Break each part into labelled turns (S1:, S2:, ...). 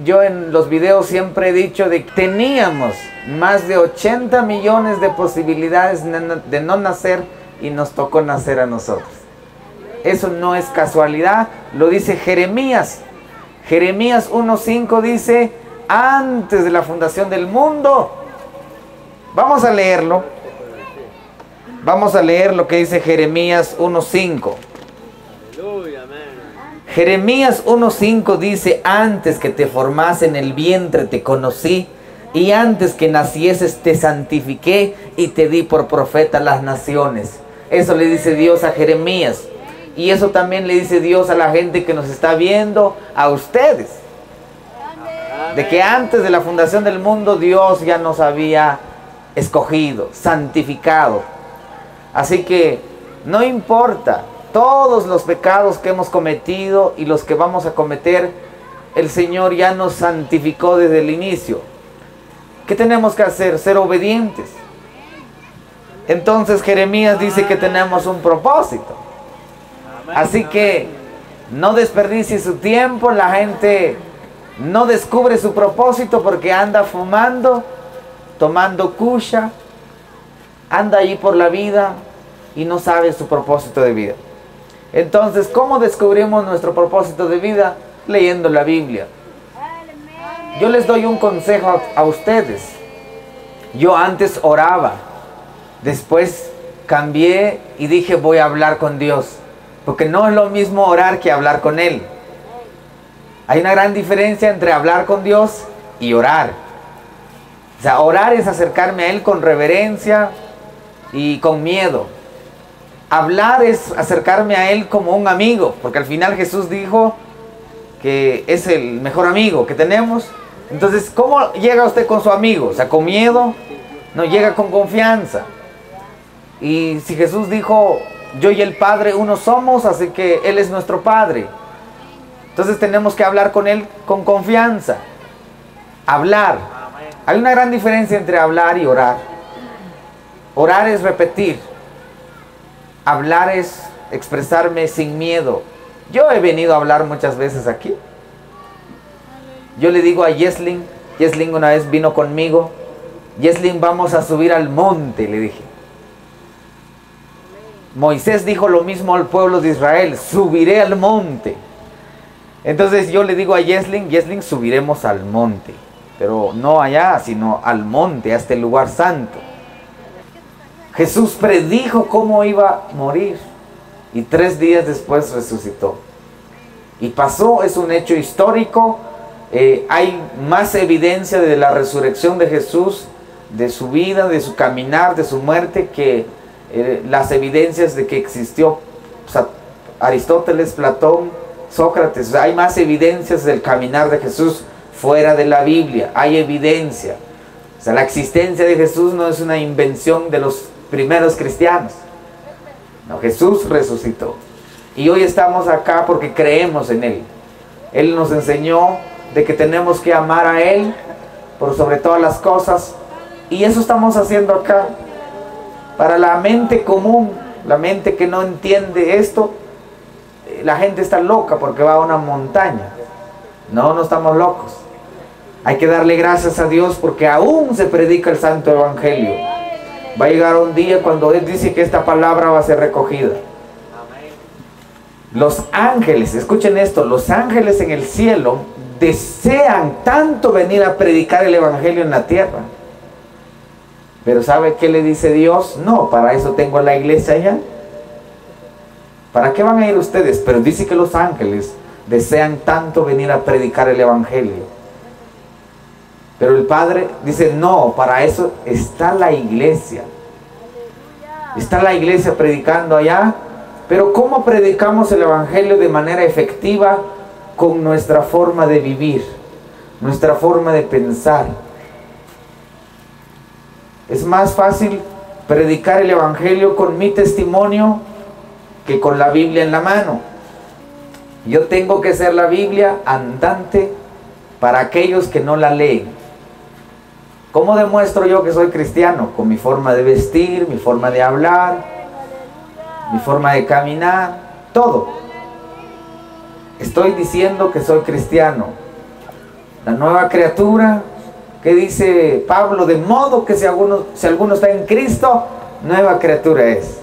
S1: yo en los videos siempre he dicho de que teníamos más de 80 millones de posibilidades de no nacer y nos tocó nacer a nosotros. Eso no es casualidad, lo dice Jeremías. Jeremías 1:5 dice, antes de la fundación del mundo. Vamos a leerlo. Vamos a leer lo que dice Jeremías 1:5. Jeremías 1:5 dice, antes que te formase en el vientre te conocí, y antes que nacieses te santifiqué y te di por profeta a las naciones. Eso le dice Dios a Jeremías. Y eso también le dice Dios a la gente que nos está viendo, a ustedes. De que antes de la fundación del mundo Dios ya nos había escogido, santificado. Así que no importa todos los pecados que hemos cometido y los que vamos a cometer, el Señor ya nos santificó desde el inicio. ¿Qué tenemos que hacer? Ser obedientes. Entonces Jeremías dice que tenemos un propósito. Así que no desperdicie su tiempo. La gente no descubre su propósito porque anda fumando, tomando kusha, anda ahí por la vida y no sabe su propósito de vida. Entonces, ¿cómo descubrimos nuestro propósito de vida? Leyendo la Biblia. Yo les doy un consejo a ustedes. Yo antes oraba, después cambié y dije voy a hablar con Dios, porque no es lo mismo orar que hablar con Él. Hay una gran diferencia entre hablar con Dios y orar. O sea, orar es acercarme a Él con reverencia y con miedo. Hablar es acercarme a Él como un amigo, porque al final Jesús dijo que es el mejor amigo que tenemos. Entonces, ¿cómo llega usted con su amigo? O sea, con miedo, no llega con confianza. Y si Jesús dijo, yo y el Padre uno somos, así que Él es nuestro Padre. Entonces tenemos que hablar con Él con confianza. Hablar. Hay una gran diferencia entre hablar y orar. Orar es repetir. Hablar es expresarme sin miedo. Yo he venido a hablar muchas veces aquí. Yo le digo a Yeslin una vez vino conmigo, Yeslin, vamos a subir al monte, le dije. Moisés dijo lo mismo al pueblo de Israel, subiré al monte. Entonces yo le digo a Yeslin, subiremos al monte, pero no allá, sino al monte, a este lugar santo. Jesús predijo cómo iba a morir y 3 días después resucitó. Y pasó, es un hecho histórico. Hay más evidencia de la resurrección de Jesús, de su vida, de su caminar, de su muerte, que las evidencias de que existió Aristóteles, Platón, Sócrates. O sea, hay más evidencias del caminar de Jesús fuera de la Biblia. Hay evidencia. O sea, la existencia de Jesús no es una invención de los primeros cristianos. No, Jesús resucitó. Y hoy estamos acá porque creemos en Él. Él nos enseñó de que tenemos que amar a Él por sobre todas las cosas. Y eso estamos haciendo acá. Para la mente común, la mente que no entiende esto, la gente está loca porque va a una montaña. No, no estamos locos. Hay que darle gracias a Dios porque aún se predica el Santo Evangelio. Va a llegar un día cuando Él dice que esta palabra va a ser recogida. Los ángeles, escuchen esto, los ángeles en el cielo desean tanto venir a predicar el Evangelio en la tierra. Pero ¿sabe qué le dice Dios? No, para eso tengo la iglesia allá. ¿Para qué van a ir ustedes? Pero dice que los ángeles desean tanto venir a predicar el Evangelio. Pero el Padre dice, no, para eso está la iglesia. Está la iglesia predicando allá. Pero ¿cómo predicamos el Evangelio de manera efectiva? Con nuestra forma de vivir, nuestra forma de pensar. Es más fácil predicar el Evangelio con mi testimonio que con la Biblia en la mano. Yo tengo que ser la Biblia andante para aquellos que no la leen. ¿Cómo demuestro yo que soy cristiano? Con mi forma de vestir, mi forma de hablar, mi forma de caminar, todo. Estoy diciendo que soy cristiano. La nueva criatura, que dice Pablo, de modo que si alguno está en Cristo, nueva criatura es.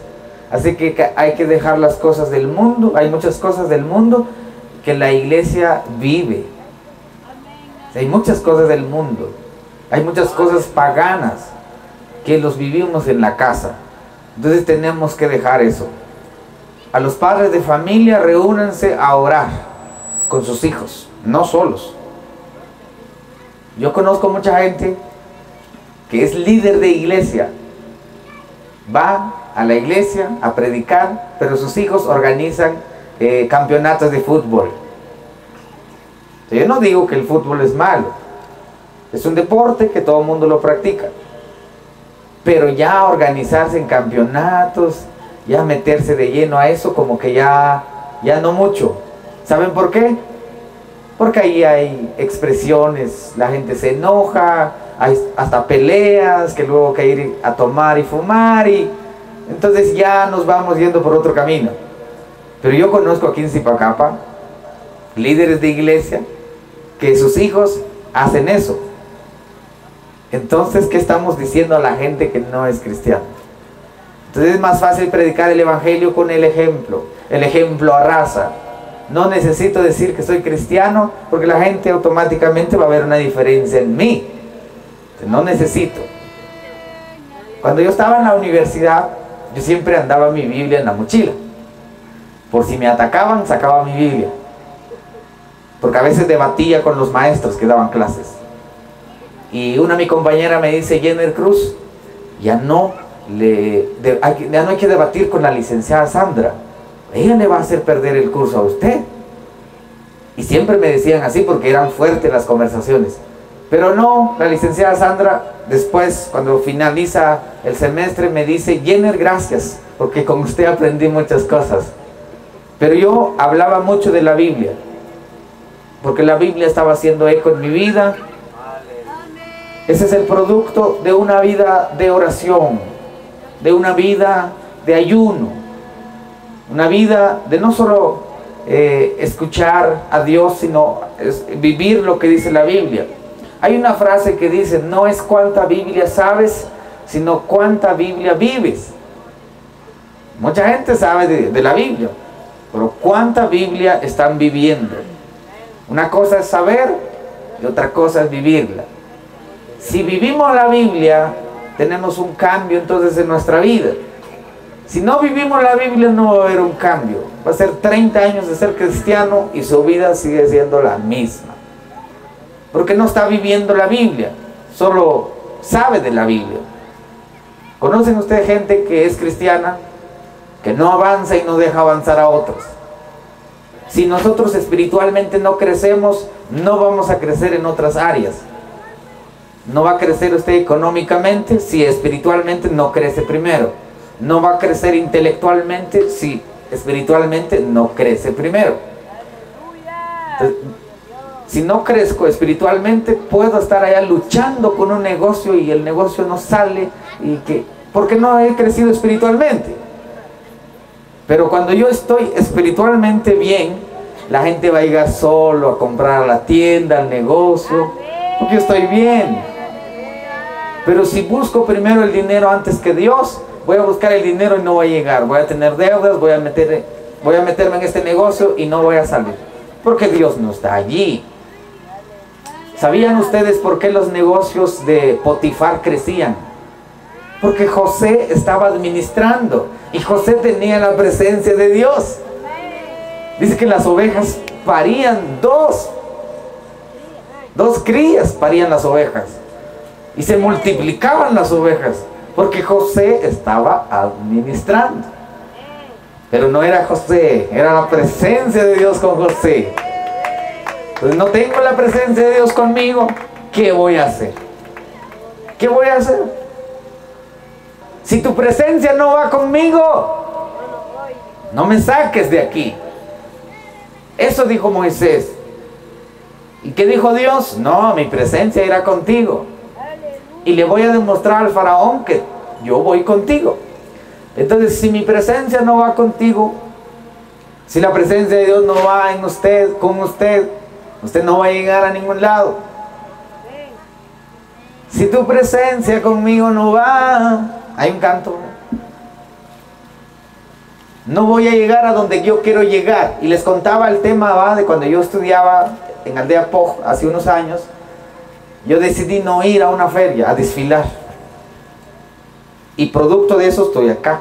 S1: Así que hay que dejar las cosas del mundo. Hay muchas cosas del mundo que la iglesia vive. Hay muchas cosas del mundo. Hay muchas cosas paganas que los vivimos en la casa. Entonces tenemos que dejar eso. A los padres de familia, reúnanse a orar con sus hijos, no solos. Yo conozco mucha gente que es líder de iglesia. Va a la iglesia a predicar, pero sus hijos organizan campeonatos de fútbol. Yo no digo que el fútbol es malo. Es un deporte que todo el mundo lo practica. Pero ya organizarse en campeonatos, ya meterse de lleno a eso, como que ya no mucho. ¿Saben por qué? Porque ahí hay expresiones, la gente se enoja, hay hasta peleas, que luego hay que ir a tomar y fumar, y entonces ya nos vamos yendo por otro camino. Pero yo conozco aquí en Zipacapa líderes de iglesia que sus hijos hacen eso. Entonces, ¿qué estamos diciendo a la gente que no es cristiana? Entonces es más fácil predicar el evangelio con el ejemplo arrasa. No necesito decir que soy cristiano, porque la gente automáticamente va a ver una diferencia en mí. No necesito. Cuando yo estaba en la universidad, yo siempre andaba mi Biblia en la mochila. Por si me atacaban, sacaba mi Biblia. Porque a veces debatía con los maestros que daban clases. Y mi compañera me dice, Jenner Cruz, ya no hay que debatir con la licenciada Sandra. Ella le va a hacer perder el curso a usted. Y siempre me decían así porque eran fuertes las conversaciones. Pero no, la licenciada Sandra después, cuando finaliza el semestre, me dice, Jenner, gracias, porque con usted aprendí muchas cosas. Pero yo hablaba mucho de la Biblia, porque la Biblia estaba haciendo eco en mi vida. Ese es el producto de una vida de oración, de una vida de ayuno, una vida de no solo escuchar a Dios, sino vivir lo que dice la Biblia. Hay una frase que dice, no es cuánta Biblia sabes, sino cuánta Biblia vives. Mucha gente sabe de la Biblia, pero cuánta Biblia están viviendo. Una cosa es saber y otra cosa es vivirla. Si vivimos la Biblia, tenemos un cambio entonces en nuestra vida. Si no vivimos la Biblia, no va a haber un cambio. Va a ser 30 años de ser cristiano y su vida sigue siendo la misma. Porque no está viviendo la Biblia, solo sabe de la Biblia. ¿Conocen ustedes gente que es cristiana, que no avanza y no deja avanzar a otros? Si nosotros espiritualmente no crecemos, no vamos a crecer en otras áreas. No va a crecer usted económicamente si espiritualmente no crece primero. No va a crecer intelectualmente si espiritualmente no crece primero. Entonces, si no crezco espiritualmente, puedo estar allá luchando con un negocio y el negocio no sale, porque no he crecido espiritualmente. Pero cuando yo estoy espiritualmente bien, la gente va a ir solo a comprar a la tienda, al negocio, porque yo estoy bien. Pero si busco primero el dinero antes que Dios, voy a buscar el dinero y no voy a llegar. Voy a tener deudas, voy a meterme en este negocio y no voy a salir. Porque Dios no está allí. ¿Sabían ustedes por qué los negocios de Potifar crecían? Porque José estaba administrando y José tenía la presencia de Dios. Dice que las ovejas parían dos crías parían las ovejas y se multiplicaban las ovejas porque José estaba administrando. Pero no era José, era la presencia de Dios con José. Entonces no tengo la presencia de Dios conmigo, ¿qué voy a hacer? ¿Qué voy a hacer? Si tu presencia no va conmigo, no me saques de aquí. Eso dijo Moisés. ¿Y qué dijo Dios? No, mi presencia irá contigo. Y le voy a demostrar al faraón que yo voy contigo. Entonces, si mi presencia no va contigo, si la presencia de Dios no va en usted, con usted, usted no va a llegar a ningún lado. Si tu presencia conmigo no va, hay un canto, no voy a llegar a donde yo quiero llegar. Y les contaba el tema, ¿va?, de cuando yo estudiaba en Aldea Poj hace unos años. Yo decidí no ir a una feria a desfilar, y producto de eso estoy acá.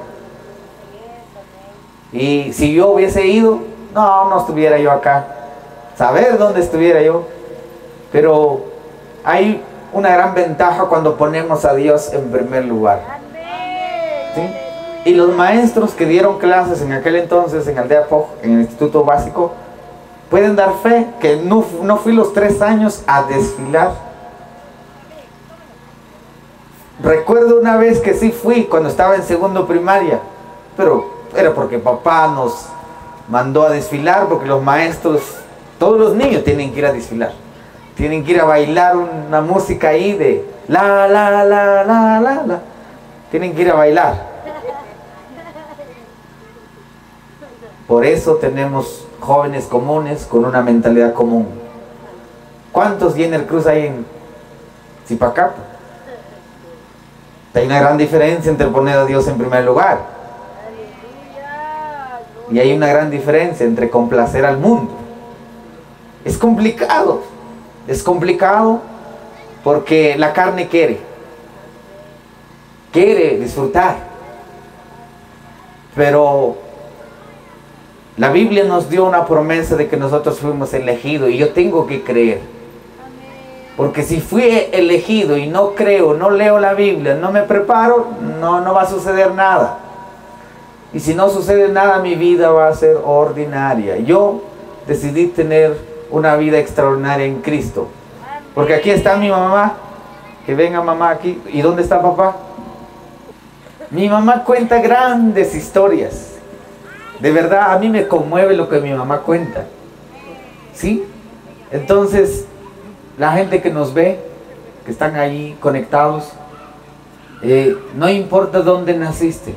S1: Y si yo hubiese ido, no estuviera yo acá, saber dónde estuviera yo. Pero hay una gran ventaja cuando ponemos a Dios en primer lugar, ¿sí? Y los maestros que dieron clases en aquel entonces en Aldea Poj, en el Instituto Básico, pueden dar fe que no fui los 3 años a desfilar. Recuerdo una vez que sí fui cuando estaba en segundo primaria, pero era porque papá nos mandó a desfilar, porque los maestros, todos los niños tienen que ir a desfilar, tienen que ir a bailar una música ahí de la, tienen que ir a bailar. Por eso tenemos jóvenes comunes con una mentalidad común. ¿Cuántos Jenner Cruz hay en Zipacapa? Hay una gran diferencia entre poner a Dios en primer lugar, y hay una gran diferencia entre complacer al mundo. Es complicado porque la carne quiere disfrutar, pero la Biblia nos dio una promesa de que nosotros fuimos elegidos, y yo tengo que creer. Porque si fui elegido y no creo, no leo la Biblia, no me preparo, no va a suceder nada. Y si no sucede nada, mi vida va a ser ordinaria. Yo decidí tener una vida extraordinaria en Cristo. Porque aquí está mi mamá. Que venga mamá aquí. ¿Y dónde está papá? Mi mamá cuenta grandes historias. De verdad, a mí me conmueve lo que mi mamá cuenta, ¿sí? Entonces, la gente que nos ve, que están ahí conectados, no importa dónde naciste,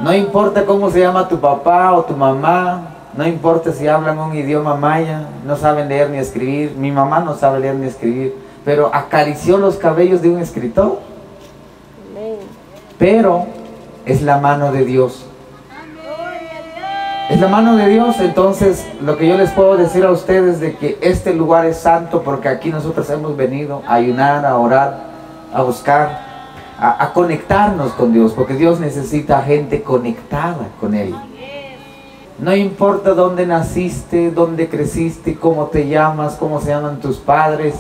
S1: no importa cómo se llama tu papá o tu mamá, no importa si hablan un idioma maya, no saben leer ni escribir. Mi mamá no sabe leer ni escribir, pero acarició los cabellos de un escritor. Pero es la mano de Dios. Es la mano de Dios. Entonces, lo que yo les puedo decir a ustedes de que este lugar es santo, porque aquí nosotros hemos venido a ayunar, a orar, a buscar, a conectarnos con Dios, porque Dios necesita gente conectada con Él. No importa dónde naciste, dónde creciste, cómo te llamas, cómo se llaman tus padres,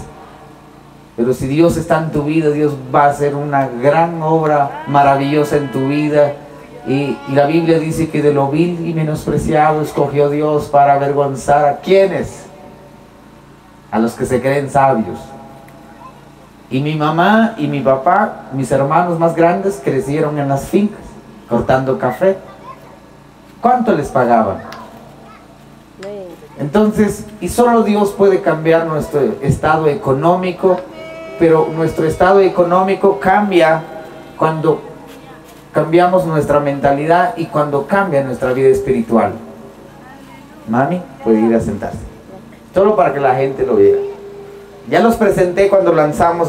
S1: pero si Dios está en tu vida, Dios va a hacer una gran obra maravillosa en tu vida. Y la Biblia dice que de lo vil y menospreciado escogió Dios para avergonzar ¿a quiénes? A los que se creen sabios. Y mi mamá y mi papá, mis hermanos más grandes, crecieron en las fincas, cortando café. ¿Cuánto les pagaban? Entonces, y solo Dios puede cambiar nuestro estado económico, pero nuestro estado económico cambia cuando cambiamos nuestra mentalidad y cuando cambia nuestra vida espiritual. Mami, puede ir a sentarse. Solo para que la gente lo vea. Ya los presenté cuando lanzamos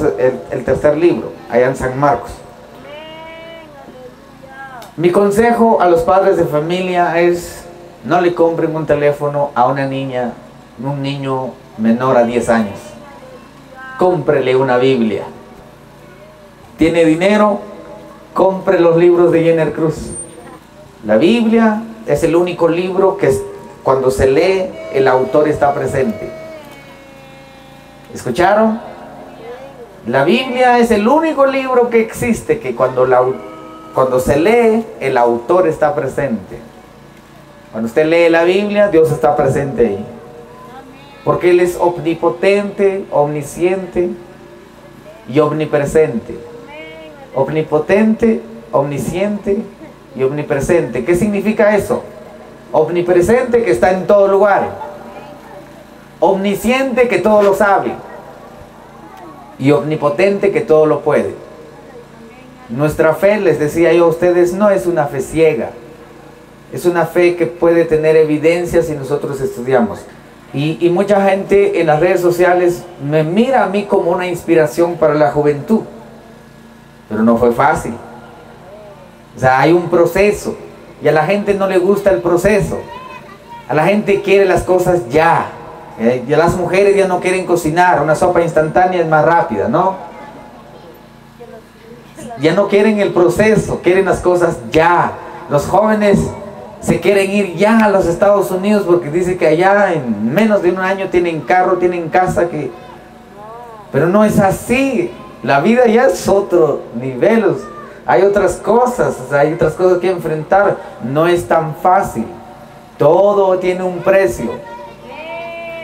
S1: el tercer libro, allá en San Marcos. Mi consejo a los padres de familia es: no le compren un teléfono a una niña, un niño menor a 10 años. Cómprele una Biblia. ¿Tiene dinero? Compre los libros de Jenner Cruz. La Biblia es el único libro que cuando se lee, el autor está presente. ¿Escucharon? La Biblia es el único libro que existe que cuando se lee, el autor está presente. Cuando usted lee la Biblia, Dios está presente ahí. Porque Él es omnipotente, omnisciente y omnipresente. Omnipotente, omnisciente y omnipresente. ¿Qué significa eso? Omnipresente, que está en todo lugar. Omnisciente, que todo lo sabe. Y omnipotente, que todo lo puede. Nuestra fe, les decía yo a ustedes, no es una fe ciega. Es una fe que puede tener evidencia si nosotros estudiamos. Y mucha gente en las redes sociales me mira a mí como una inspiración para la juventud. Pero no fue fácil. O sea, hay un proceso. Y a la gente no le gusta el proceso. A la gente quiere las cosas ya. Ya las mujeres ya no quieren cocinar. Una sopa instantánea es más rápida, ¿no? Ya no quieren el proceso, quieren las cosas ya. Los jóvenes se quieren ir ya a los Estados Unidos porque dice que allá en menos de un año tienen carro, tienen casa. Pero no es así. La vida ya es otro nivel. Hay otras cosas, o sea, hay otras cosas que enfrentar. No es tan fácil. Todo tiene un precio.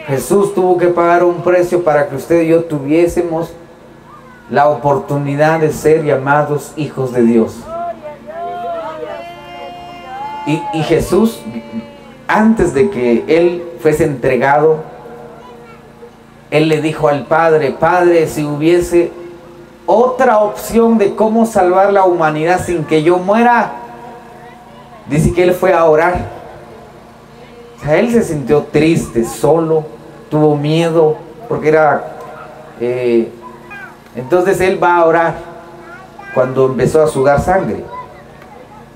S1: Jesús tuvo que pagar un precio para que usted y yo tuviésemos la oportunidad de ser llamados hijos de Dios. Y Jesús, antes de que Él fuese entregado, Él le dijo al Padre: Padre, si hubiese otra opción de cómo salvar la humanidad sin que yo muera. Dice que Él fue a orar. O sea, Él se sintió triste, solo, tuvo miedo, porque era... entonces Él va a orar cuando empezó a sudar sangre.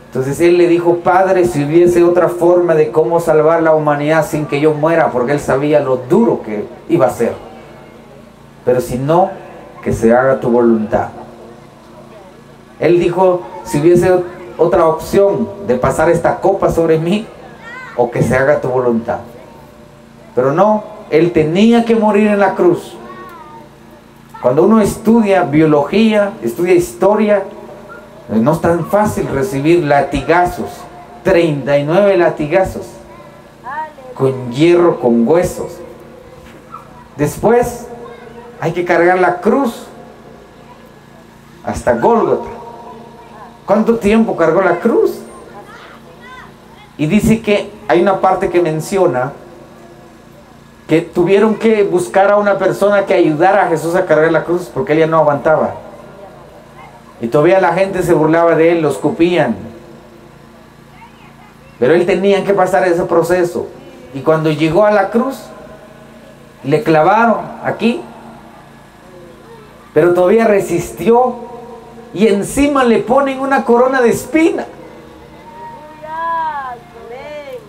S1: Entonces Él le dijo: Padre, si hubiese otra forma de cómo salvar la humanidad sin que yo muera, porque Él sabía lo duro que iba a ser. Pero si no, que se haga tu voluntad. Él dijo: si hubiese otra opción de pasar esta copa sobre mí, o que se haga tu voluntad. Pero no, Él tenía que morir en la cruz. Cuando uno estudia biología, estudia historia, no es tan fácil recibir latigazos, 39 latigazos, con hierro, con huesos. Después hay que cargar la cruz hasta Gólgota. ¿Cuánto tiempo cargó la cruz? Y dice que hay una parte que menciona que tuvieron que buscar a una persona que ayudara a Jesús a cargar la cruz porque Él ya no aguantaba. Y todavía la gente se burlaba de Él, lo escupían. Pero Él tenía que pasar ese proceso. Y cuando llegó a la cruz, le clavaron aquí. Pero todavía resistió. Y encima le ponen una corona de espina.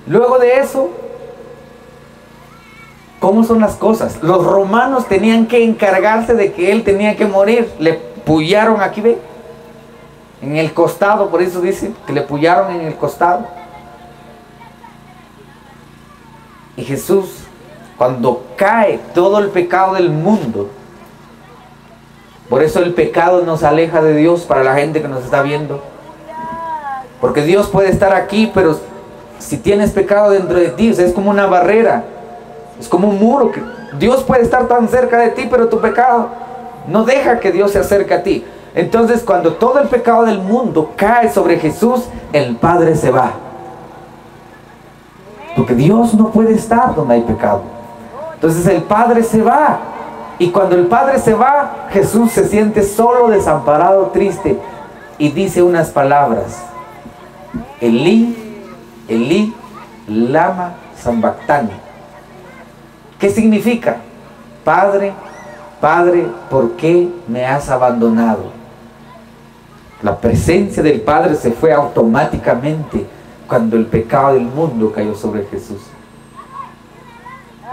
S1: Luego de eso, ¿cómo son las cosas? Los romanos tenían que encargarse de que Él tenía que morir. Le pullaron aquí, ¿ve? En el costado, por eso dice que le pullaron en el costado. Y Jesús, cuando cae todo el pecado del mundo, por eso el pecado nos aleja de Dios para la gente que nos está viendo. Porque Dios puede estar aquí, pero si tienes pecado dentro de ti, o sea, es como una barrera, es como un muro. Que Dios puede estar tan cerca de ti, pero tu pecado no deja que Dios se acerque a ti. Entonces, cuando todo el pecado del mundo cae sobre Jesús, el Padre se va. Porque Dios no puede estar donde hay pecado. Entonces el Padre se va. Y cuando el Padre se va, Jesús se siente solo, desamparado, triste. Y dice unas palabras: Elí, Elí, lama sabactani. ¿Qué significa? Padre, Padre, ¿por qué me has abandonado? La presencia del Padre se fue automáticamente cuando el pecado del mundo cayó sobre Jesús.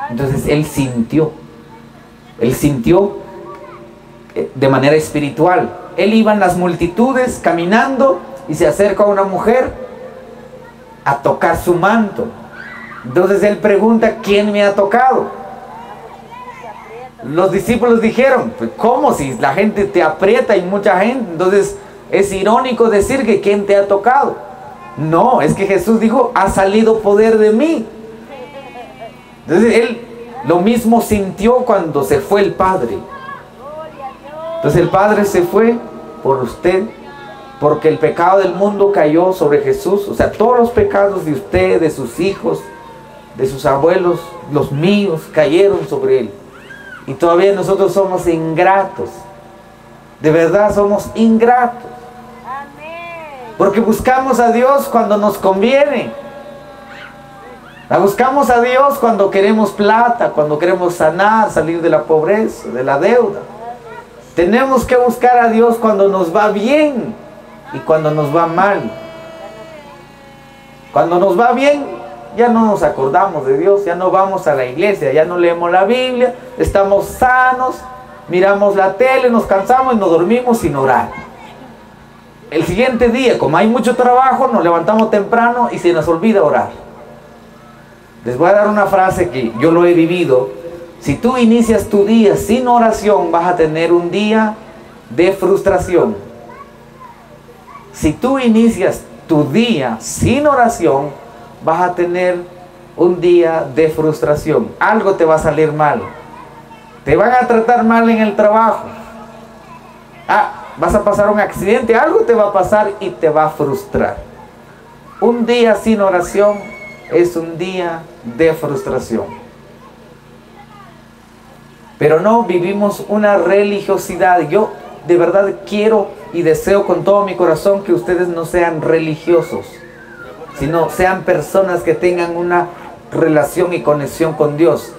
S1: Entonces Él sintió de manera espiritual. Él iba en las multitudes caminando y se acerca a una mujer a tocar su manto. Entonces Él pregunta: ¿quién me ha tocado? Los discípulos dijeron: pues, ¿cómo? Si la gente te aprieta y mucha gente. Entonces es irónico decir que ¿quién te ha tocado? No, es que Jesús dijo: ha salido poder de mí. Entonces Él lo mismo sintió cuando se fue el Padre. Entonces el Padre se fue por usted, porque el pecado del mundo cayó sobre Jesús. O sea, todos los pecados de usted, de sus hijos, de sus abuelos, los míos, cayeron sobre Él. Y todavía nosotros somos ingratos. De verdad somos ingratos. Porque buscamos a Dios cuando nos conviene. La buscamos a Dios cuando queremos plata, cuando queremos sanar, salir de la pobreza, de la deuda. Tenemos que buscar a Dios cuando nos va bien y cuando nos va mal. Cuando nos va bien, ya no nos acordamos de Dios, ya no vamos a la iglesia, ya no leemos la Biblia, estamos sanos, miramos la tele, nos cansamos y nos dormimos sin orar. El siguiente día, como hay mucho trabajo, nos levantamos temprano y se nos olvida orar. Les voy a dar una frase que yo lo he vivido. Si tú inicias tu día sin oración, vas a tener un día de frustración. Si tú inicias tu día sin oración, vas a tener un día de frustración. Algo te va a salir mal. Te van a tratar mal en el trabajo. Vas a pasar un accidente, algo te va a pasar y te va a frustrar. Un día sin oración es un día de frustración. Pero no vivimos una religiosidad. Yo de verdad quiero y deseo con todo mi corazón que ustedes no sean religiosos, sino sean personas que tengan una relación y conexión con Dios.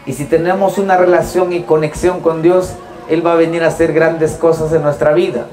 S1: Y si tenemos una relación y conexión con Dios, Él va a venir a hacer grandes cosas en nuestra vida.